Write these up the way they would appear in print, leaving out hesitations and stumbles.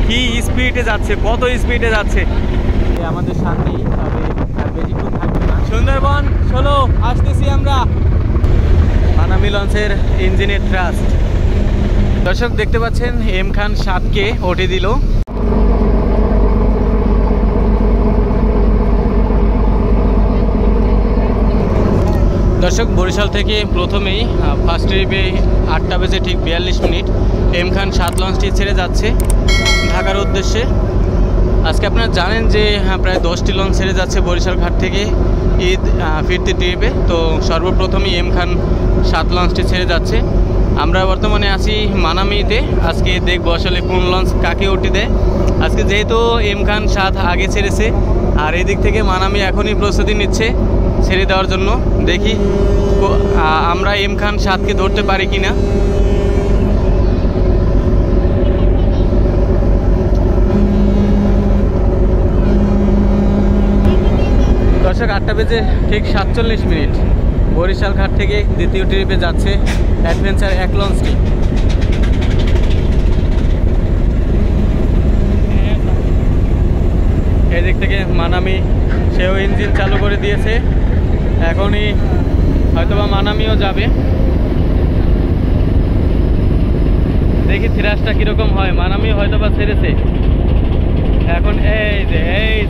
কি স্পিডে যাচ্ছে, কত স্পিডে যাচ্ছে আমাদের সামনেই, তবে আর বেশিক্ষণ থাকবে না। সুন্দরবন 16 আসতেছি আমরা। মানামি লঞ্চের ইঞ্জিনের ট্রাস্ট। দর্শক দেখতে পাচ্ছেন এম খান 7কে ওঠে দিল। দর্শক বরিশাল থেকে প্রথমেই ফার্স্ট ট্রিপে 8টা বেজে ঠিক 42 মিনিট এম খান 7 লঞ্চটি ছেড়ে যাচ্ছে ঢাকার উদ্দেশ্যে। আজকে আপনারা জানেন যে প্রায় 10টি লঞ্চ ছেড়ে যাচ্ছে বরিশাল ঘাট থেকে ঈদ ফিরতি ট্রিপে। তো সর্বপ্রথমই এম খান 7 লঞ্চটি ছেড়ে যাচ্ছে। আমরা বর্তমানে আছি মানামিতে। আজকে দেখবো আসলে কোন লঞ্চ কাকে উঠে দেয়। আজকে যেহেতু এম খান 7 আগে ছেড়েছে, আর এদিক থেকে মানামি এখনই প্রস্তুতি নিচ্ছে ছেড়ে দেওয়ার জন্য। দেখি আমরা এম খান 7কে ধরতে পারি কিনা। দর্শক 8টা বেজে ঠিক 47 মিনিট বরিশাল ঘাট থেকে দ্বিতীয় ট্রিপে যাচ্ছে অ্যাডভেঞ্চার 1 লঞ্চটি। এদিক থেকে মানামি সেও ইঞ্জিন চালু করে দিয়েছে। এখনই হয়তোবা মানামিও যাবে। দেখি থ্রাসটা কিরকম হয়। মানামি হয়তোবা ছেড়েছে এখন। এই যে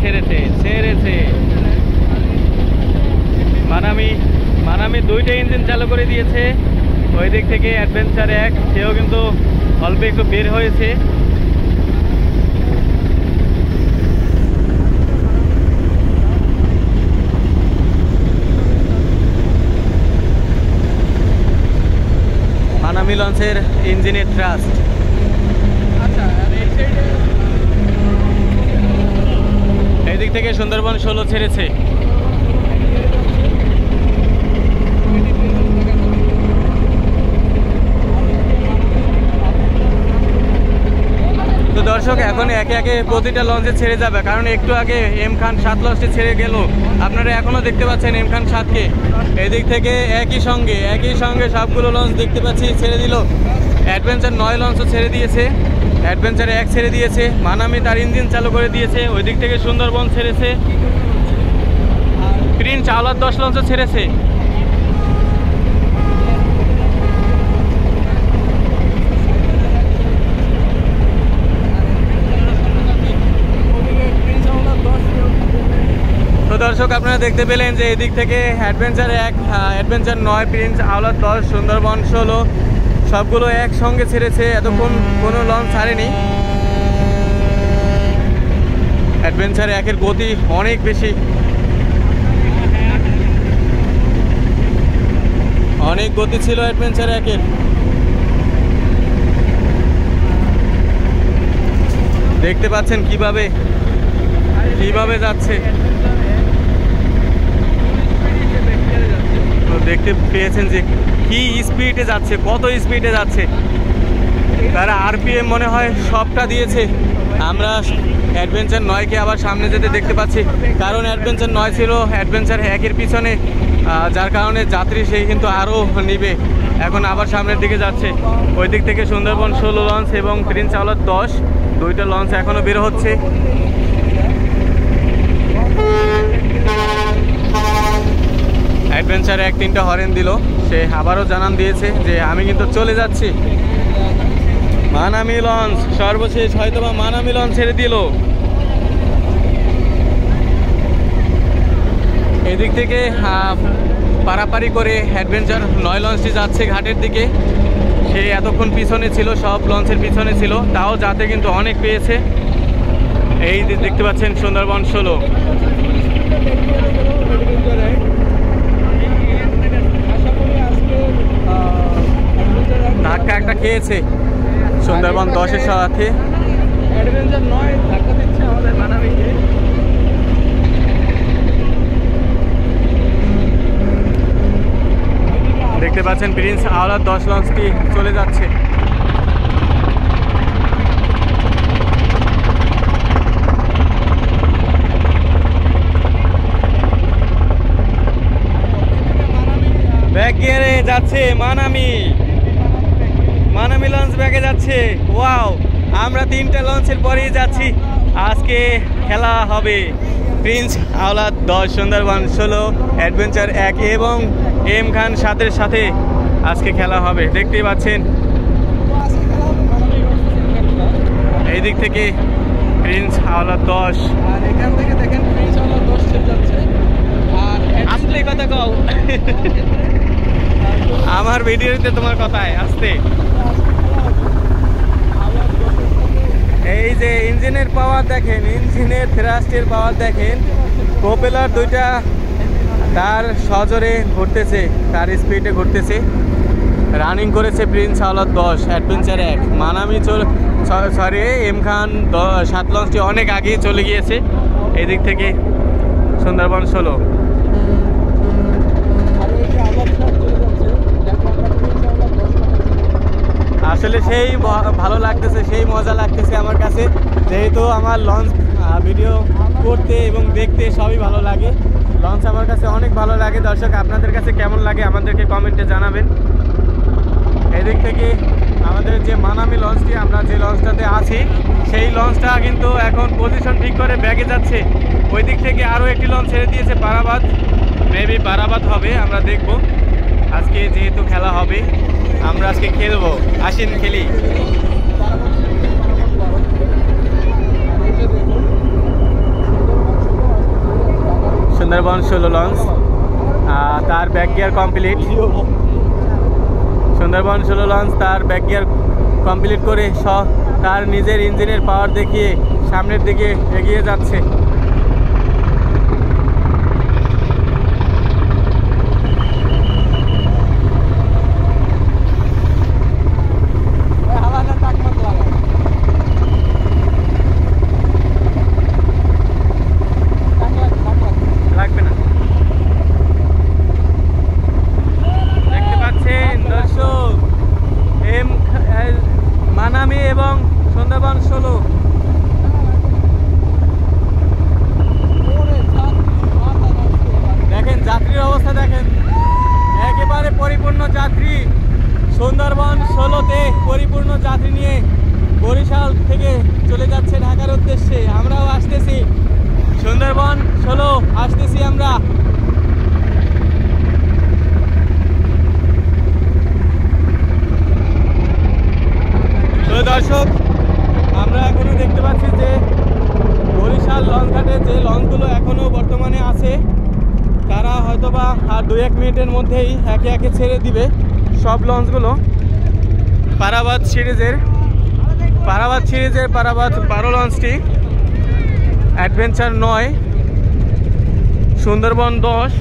ছেড়েছে মানামি 2টা ইঞ্জিন চালু করে দিয়েছে। ওই দিক থেকে অ্যাডভেঞ্চার 1 সেও কিন্তু অল্প একটু বের হয়েছে। মানামি লঞ্চের ইঞ্জিনের ট্রাস্ট। এই দিক থেকে সুন্দরবন 16 ছেড়েছে। তো দর্শক এখন একে একে প্রতিটা লঞ্চে ছেড়ে যাবে, কারণ একটু আগে এম খান 7 লঞ্চটি ছেড়ে গেল। আপনারা এখনো দেখতে পাচ্ছেন এম খান 7কে। এদিক থেকে একই সঙ্গে সবগুলো লঞ্চ দেখতে পাচ্ছি ছেড়ে দিল। অ্যাডভেঞ্চার 9 লঞ্চও ছেড়ে দিয়েছে, অ্যাডভেঞ্চার 1 ছেড়ে দিয়েছে। মানামি তার ইঞ্জিন চালু করে দিয়েছে। ওই দিক থেকে সুন্দরবন ছেড়েছে। প্রিন্স আওলাদ 10 লঞ্চও ছেড়েছে। তো দর্শক আপনারা দেখতে পেলেন যে এদিক থেকে অ্যাডভেঞ্চার 1, অ্যাডভেঞ্চার 9, প্রিন্স আওলাদ 10, সুন্দরবন 16 সবগুলো একসঙ্গে ছেড়েছে। এতক্ষণ কোনো লঞ্চ ছাড়েনি। অ্যাডভেঞ্চার 1-এর গতি অনেক বেশি, অনেক গতি ছিল অ্যাডভেঞ্চার 1-এর। দেখতে পাচ্ছেন কিভাবে যাচ্ছে। দেখতে পেয়েছেন যে কি স্পিডে যাচ্ছে, কত স্পিডে যাচ্ছে। তারা আরপিএম মনে হয় সবটা দিয়েছে। আমরা অ্যাডভেঞ্চার 9কে আবার সামনে যেতে দেখতে পাচ্ছি, কারণ অ্যাডভেঞ্চার 9 ছিল অ্যাডভেঞ্চার 1-এর পিছনে, যার কারণে যাত্রী সেই কিন্তু আরও নিবে। এখন আবার সামনের দিকে যাচ্ছে। ওই দিক থেকে সুন্দরবন 16 লঞ্চ এবং প্রিন্স আওলাদ 10 2টা লঞ্চ এখনও বের হচ্ছে। অ্যাডভেঞ্চার 1 3টা হরেন দিল। সে আবারও জানান দিয়েছে যে আমি কিন্তু চলে যাচ্ছি। মানামি লঞ্চ সর্বশেষ হয়তোবা মানামি লঞ্চ ছেড়ে দিল। এদিক থেকে পারাপারি করে অ্যাডভেঞ্চার 9 লঞ্চটি যাচ্ছে ঘাটের দিকে। সে এতক্ষণ পিছনে ছিল, সব লঞ্চের পিছনে ছিল, তাও যাতে কিন্তু অনেক পেয়েছে। এই দেখতে পাচ্ছেন সুন্দরবন 16। ধাক্কা একটা খেয়েছে সুন্দরবন 10-এর সাথে। অ্যাডভেঞ্চার 9 ধাক্কা দিচ্ছে আমাদের মানামিকে। দেখতে পাচ্ছেন প্রিন্স আওলাদ 10 লঞ্চটি চলে যাচ্ছে। ব্যাক গিয়ারে যাচ্ছে মানামি লঞ্চ ব্যাকে যাচ্ছে। ওয়াও, আমরা 3টা লঞ্চের পরেই যাচ্ছি। আজকে খেলা হবে প্রিন্স আওলাদ 10, সুন্দরবন 16, অ্যাডভেঞ্চার 1 এবং এম খান 7-এর সাথে আজকে খেলা হবে। দেখতেই পাচ্ছেন এই দিক থেকে প্রিন্স আওলাদ 10 আর এখান থেকে দেখেন প্রিন্স আওলাদ 10 চলে যাচ্ছে। আর আসলে কথা কও, আমার ভিডিওতে তোমার কথায় আসতে। এই যে ইঞ্জিনের পাওয়ার দেখেন, ইঞ্জিনের থ্রাস্টের পাওয়ার দেখেন, প্রপেলার দুইটা তার সজোরে ঘুরতেছে, তার স্পিডে ঘুরতেছে। রানিং করেছে প্রিন্স আওলাদ 10, অ্যাডভেঞ্চার 1। মানামি সরি এম খান 7 লঞ্চটি অনেক আগেই চলে গিয়েছে। এই দিক থেকে সুন্দরবন 16। আসলে সেই ভালো লাগতেছে, সেই মজা লাগতেছে আমার কাছে, যেহেতু আমার লঞ্চ ভিডিও করতে এবং দেখতে সবই ভালো লাগে। লঞ্চ আমার কাছে অনেক ভালো লাগে। দর্শক, আপনাদের কাছে কেমন লাগে আমাদেরকে কমেন্টে জানাবেন। এদিক থেকে আমাদের যে মানামি লঞ্চটি, আমরা যে লঞ্চটাতে আছি সেই লঞ্চটা কিন্তু এখন পজিশন ঠিক করে ব্যাগে যাচ্ছে। ওই দিক থেকে আরও একটি লঞ্চ ছেড়ে দিয়েছে পারাবাদ, মেবি পারাবাদ হবে, আমরা দেখব। আজকে যেহেতু খেলা হবে, আমরা আজকে খেলবো, আসেন খেলি। সুন্দরবন 16 লঞ্চ, তার back gear complete. Sundarban 16 launch তার ব্যাক গিয়ার কমপ্লিট করে তার নিজের ইঞ্জিনের পাওয়ার দেখিয়ে সামনের দিকে এগিয়ে যাচ্ছে। মানামি এবং সুন্দরবন 16 দেখেন যাত্রীর অবস্থা দেখেন, একেবারে পরিপূর্ণ যাত্রী। সুন্দরবন 16-তে পরিপূর্ণ যাত্রী নিয়ে বরিশাল থেকে চলে যাচ্ছে ঢাকার উদ্দেশ্যে। আমরাও আসতেছি, সুন্দরবন 16 আসতেছি আমরা। দর্শক, আমরা এখনো দেখতে পাচ্ছি যে বরিশাল লঞ্চঘাটে যে লঞ্চগুলো এখনো বর্তমানে আছে, তারা হয়তোবা আর 2-1 মিনিটের মধ্যেই একে একে ছেড়ে দিবে সব লঞ্চগুলো। পারাবাদ সিরিজের পারাবাদ 12 লঞ্চটি, অ্যাডভেঞ্চার 9, সুন্দরবন 10,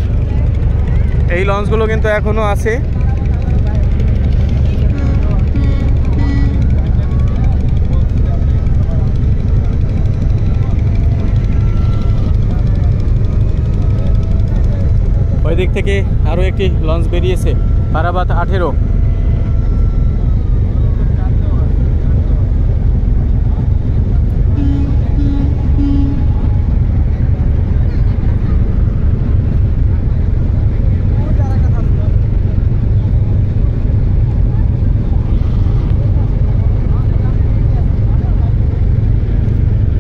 এই লঞ্চগুলো কিন্তু এখনো আছে। ওই দিক থেকে আরও একটি লঞ্চ বেরিয়েছে, পারাবাদ 18।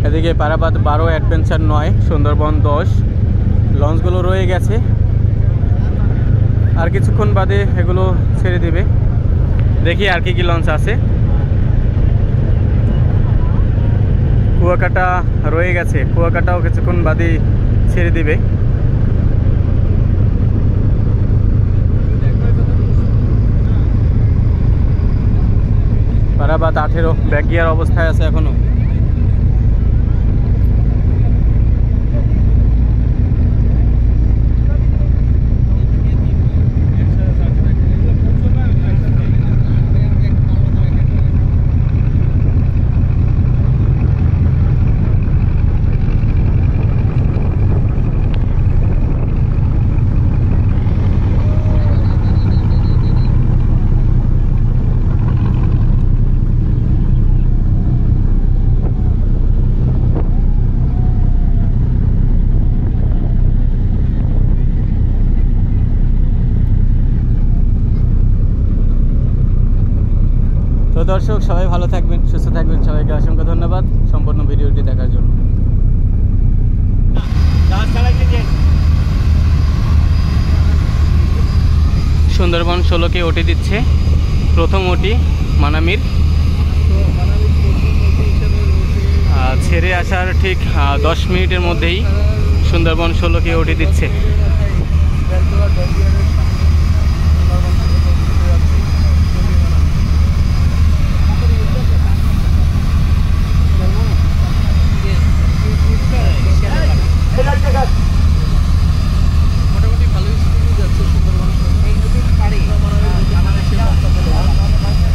এদিকে পারাবাদ 12, অ্যাডভেঞ্চার 9, সুন্দরবন 10 লঞ্চগুলো রয়ে গেছে। আর কিছুক্ষণ বাদে এগুলো ছেড়ে দেবে। দেখি আর কি লঞ্চ আছে। কুয়াকাটা রয়ে গেছে, কুয়াকাটাও কিছুক্ষণ বাদে ছেড়ে দেবে। পারাবাদ 18 ব্যাক গিয়ার অবস্থায় আছে এখনো। দর্শক সবাই ভালো থাকবেন, সুস্থ থাকবেন, সবাইকে অসংখ্য ধন্যবাদ সম্পূর্ণ ভিডিওটি দেখার জন্য। সুন্দরবন 16কে ওটি দিচ্ছে প্রথম ওটি মানামির। তো মানালির প্রথম নদী হিসেবে রয়েছে ছেড়ে আসার ঠিক 10 মিনিটের মধ্যেই সুন্দরবন 16কে ওটি দিচ্ছে। বেলতলা ডলিয়ারের সামনে সুন্দরবন থেকে দিতে যাচ্ছি মোটামুটি ভালোই স্পিডে যাচ্ছে সুন্দরবন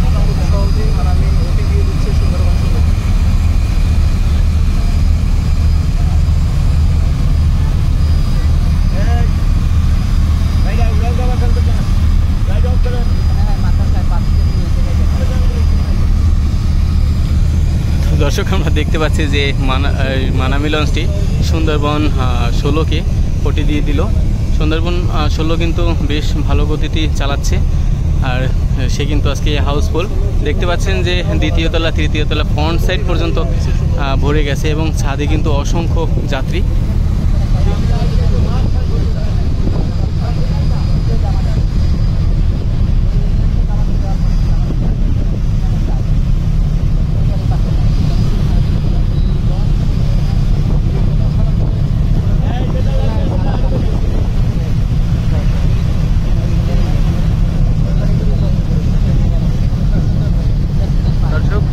মোটামুটি সহজেই মানালি ওটি দিয়ে দিচ্ছে সুন্দরবন ষোলো। দর্শক আমরা দেখতে পাচ্ছি যে মানামি লঞ্চটি সুন্দরবন 16কে ওটি দিয়ে দিল। সুন্দরবন 16 কিন্তু বেশ ভালো গতিতে চালাচ্ছে, আর সে কিন্তু আজকে হাউসফুল। দেখতে পাচ্ছেন যে দ্বিতীয় তলা তৃতীয় তলা ফ্রন্ট সাইড পর্যন্ত ভরে গেছে এবং ছাদে কিন্তু অসংখ্য যাত্রী। দর্শক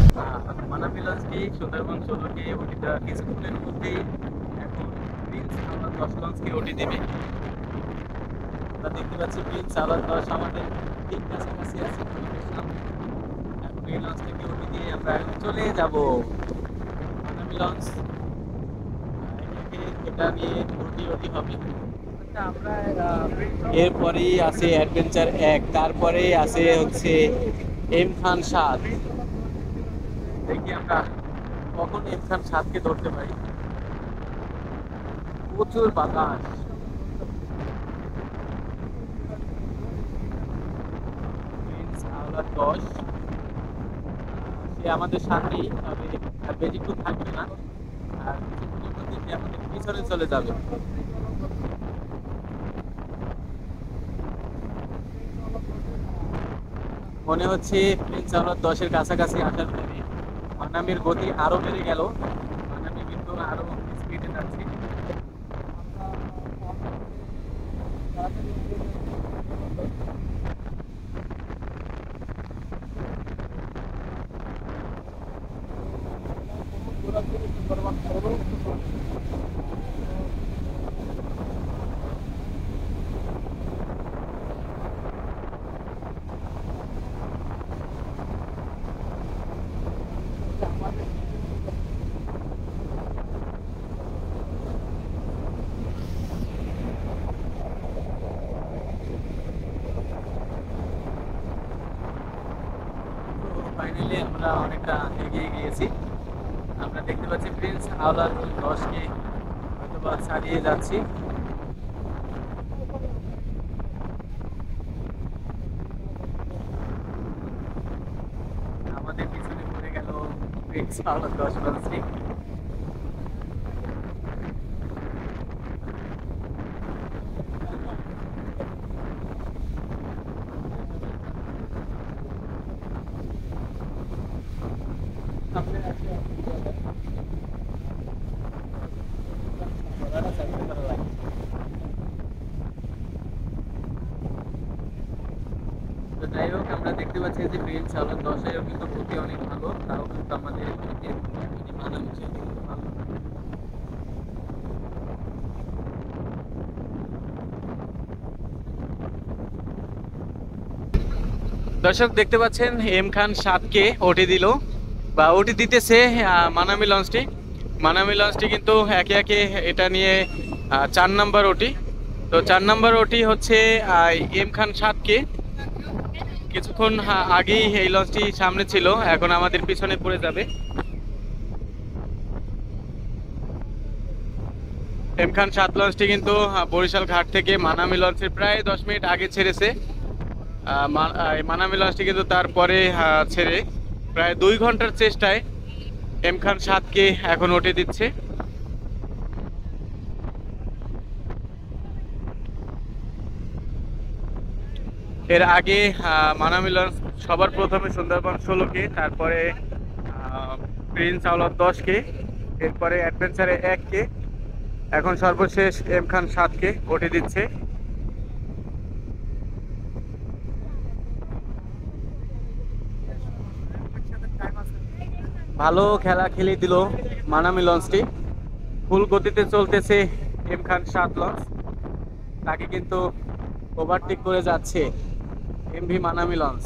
মানামি লঞ্চটি সুন্দরবন 16কে ওটি দেওয়া কিছুক্ষণের মধ্যেই এখন প্রিন্স আওলাদ 10 লঞ্চকে ওটি দেবে। আমরা দেখতে পাচ্ছি প্রিন্স আওলাদ 10 আমাদের ঠিক কাছাকাছি আছে আমাদের সামনে। এখন এই লঞ্চটাকে ওটি দিয়ে আমরা চলে যাব মানামি লঞ্চ। এটা নিয়ে ওটি হবে। এরপরেই আছে অ্যাডভেঞ্চার 1, তারপরে আছে হচ্ছে এম খান 7। দেখি আমরা কখন এম খান 7কে ধরতে পারি। প্রচুর বাতাস। প্রিন্স আওলাদ 10 সে আমাদের সামনেই, তবে বেশিক্ষণ থাকবে না, আর কিছুক্ষণের মধ্যে সে আমাদের পিছনে চলে যাবে। মনে হচ্ছে প্রিন্স আওলাদ 10-এর কাছাকাছি আসার পরে মানামির গতি আরো বেড়ে গেল। মানামি কিন্তু আরো স্পিডে যাচ্ছে। ফাইনালি আমরা অনেকটা এগিয়ে গিয়েছি। আমরা দেখতে পাচ্ছি প্রিন্স আওলাদ 10কে হয়তোবা ছাড়িয়ে যাচ্ছি। আমাদের পিছনে পড়ে গেল প্রিন্স আওলাদ 10 লঞ্চটি। তো যাই হোক, আমরা দেখতে পাচ্ছি যে প্রিন্স আওলাদ 10-এও কিন্তু গতি অনেক ভালো, তাও কিন্তু আমাদের মানামি কিন্তু ভালো। দর্শক দেখতে পাচ্ছেন এম খান 7কে ওটি দিল বা ওটি দিতেছে মানামি লঞ্চটি। মানামি লঞ্চটি কিন্তু একে একে এটা নিয়ে 4 নাম্বার ওটি। তো 4 নাম্বার ওটি হচ্ছে এম খান 7কে। কিছুক্ষণ আগেই এই লঞ্চটি সামনে ছিল, এখন আমাদের পিছনে পড়ে যাবে। এম খান 7 লঞ্চটি কিন্তু বরিশাল ঘাট থেকে মানামি লঞ্চের প্রায় 10 মিনিট আগে ছেড়েছে। মানামি লঞ্চটি কিন্তু তারপরে ছেড়ে প্রায় 2 ঘন্টার চেষ্টায় এম খান 7কে এখন ওঠে দিচ্ছে। এর আগে মানামি লঞ্চ সবার প্রথমে সুন্দরবন 16কে, তারপরে প্রিন্স আওলাদ 10কে, এরপরে অ্যাডভেঞ্চারে 1কে, এখন সর্বশেষ এম খান 7কে ওঠে দিচ্ছে। ভালো খেলা খেলে দিল মানামি লঞ্চটি। ফুল গতিতে চলতেছে এম খান 7 লঞ্চ, তাকে কিন্তু ওভারটেক করে যাচ্ছে এমভি মানামি লঞ্চ।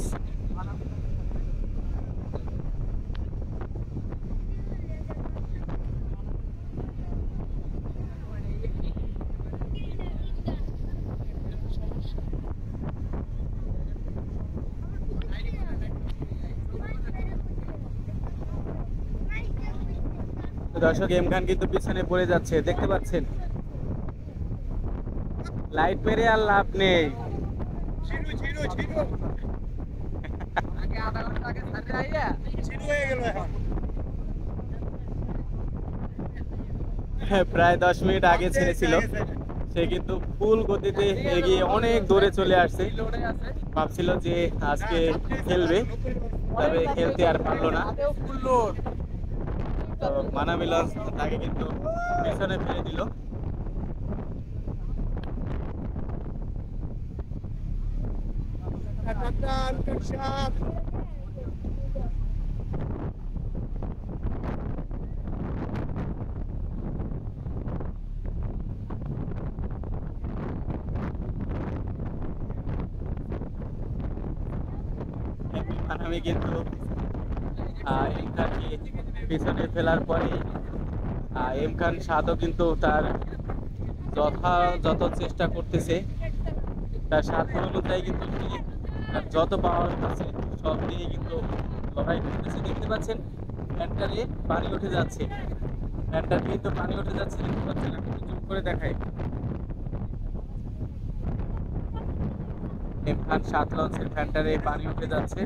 দর্শক এম খান কিন্তু পিছনে পড়ে যাচ্ছে, দেখতে পাচ্ছেন। লাইট মেরে আর লাভ নেই। প্রায় 10 মিনিট আগে ছেড়েছিল, সে কিন্তু ফুল গতিতে এগিয়ে অনেক দূরে চলে আসছে। ভাবছিল যে আজকে খেলবে, তবে খেলতে আর পারলো না। তো মানামি লঞ্চ তাকে কিন্তু পেছনে ফেলে দিল। মানামি কিন্তু এম খানকে পিছনে ফেলার পরে এম খান 7ও কিন্তু তার যথাযথ চেষ্টা করতেছে, তার সাধ্য অনুযায়ী কিন্তু তার যত পাওয়ার আছে সব দিয়ে কিন্তু লড়াই করতেছে। দেখতে পাচ্ছেন ট্যাঙ্কারে পানি উঠে যাচ্ছে, ট্যাঙ্কার কিন্তু পানি উঠে যাচ্ছে, দেখতে পাচ্ছেন। আমি একটু জুম করে দেখাই। এম খান 7 লঞ্চের ট্যাঙ্কারে পানি উঠে যাচ্ছে।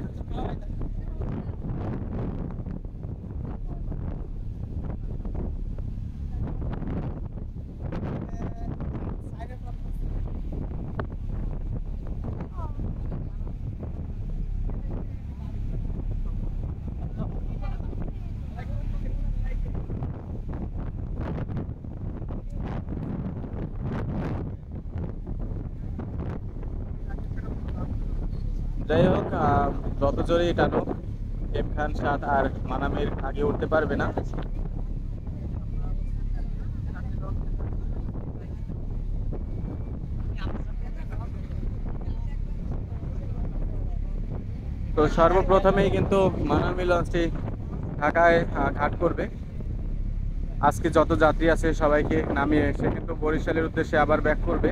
যাই হোক, যত জোরেই টানো এম খান 7 আর মানামির আগে উঠতে পারবে না। তো সর্বপ্রথমেই কিন্তু মানামি লঞ্চটি ঢাকায় ঘাট করবে। আজকে যত যাত্রী আছে সবাইকে নামিয়ে এসে কিন্তু বরিশালের উদ্দেশ্যে আবার ব্যাক করবে।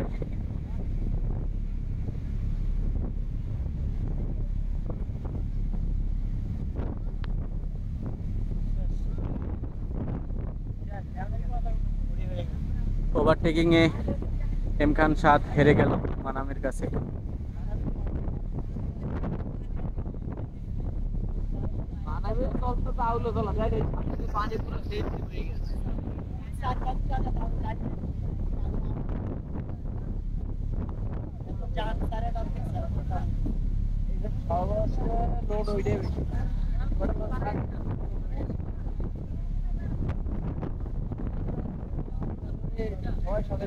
ওভারটেকিং এ এম খান 7 হেরে গেল মানামির কাছে। হয় সাথে